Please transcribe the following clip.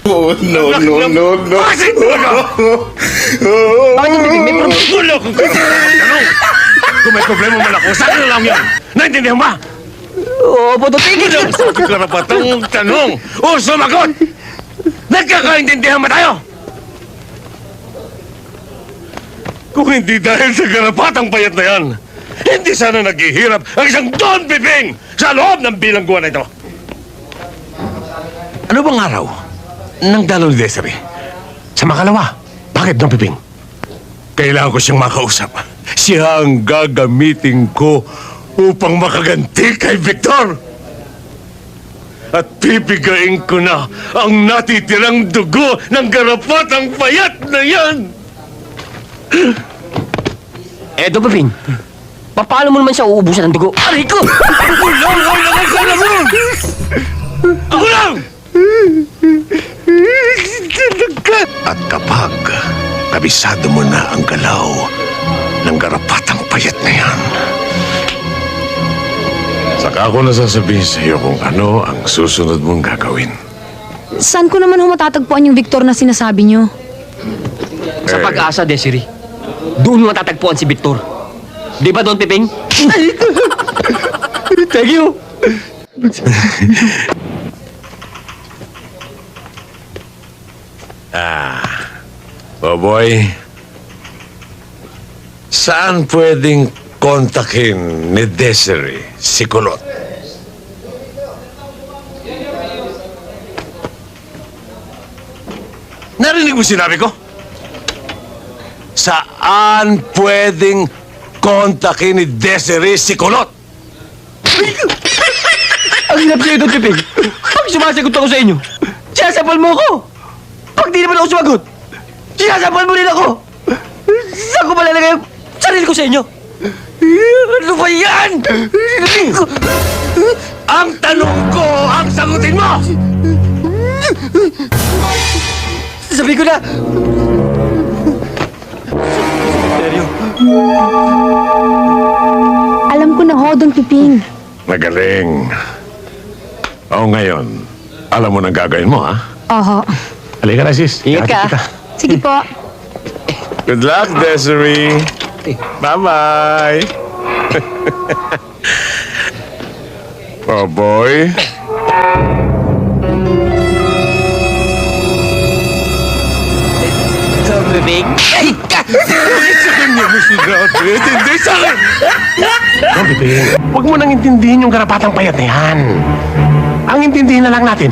Oh, no, no, no, no. Bakit talaga? Bakit yung bibig? May problema. Gulo kung tanong. Kung may problema man ako, sa akin na lang yan. Naintindihan ba? Opo, tutigil Walang ka. sabi karapatang tanong. O sumagot! Nagkakaintindihan ba tayo? Kung hindi dahil sa karapatang payat na yan, hindi sana naghihirap ang isang Don Piping sa loob ng bilangguan na ito. Ano bang araw ng dalaw ni Desiree? Sa makalawa. Bakit, Don Piping? Kailangan ko siyang makausap. Siya ang gagamitin ko upang makaganti kay Victor. At pipigain ko na ang natitirang dugo ng garapatang payat na yan. Eto, Piping. Paano mo naman siya uubusan ng dugo? Aray ko! Ako lang ang nakakalaman! Ako lang! At kapag kabisado mo na ang galaw ng garapatang payat na yan, saka ako nasasabihin sa iyo kung ano ang susunod mong gagawin. Saan ko naman matatagpuan yung Victor na sinasabi niyo? Sa pag-asa, Desiree. Doon mo matatagpuan si Victor. Di ba, Don Piping? Thank you. Boboy, saan pwedeng kontakin ni Desiree si Kulot? Narinig mo sinabi ko? Saan pwedeng kontakin ni Desiree si Kulot? Ang hirap sa'yo, Don Piping. Pag sumasagot ako sa inyo, sinasapal mo ako. Pag di naman ako sumagot, sinasapal mo rin ako. Saan ko malalagay ang sarili ko sa inyo? Ano ba yan? Ang tanong ko, ang sagutin mo! Sabi ko na. Seryo? Alam ko na ho, Don Piping. Magaling. O ngayon, alam mo na gagawin mo, ha? Oho. Halika na, sis. Ingat ka. Kita. Sige po. Good luck, Desiree. Bye-bye. Oh, boy. Don Piping? Ay, ka! Sa kanya mo sinabi. Hindi sa akin. Don Piping, huwag mo nang intindihin yung karapatang payat na yan. Ang intindihin na lang natin,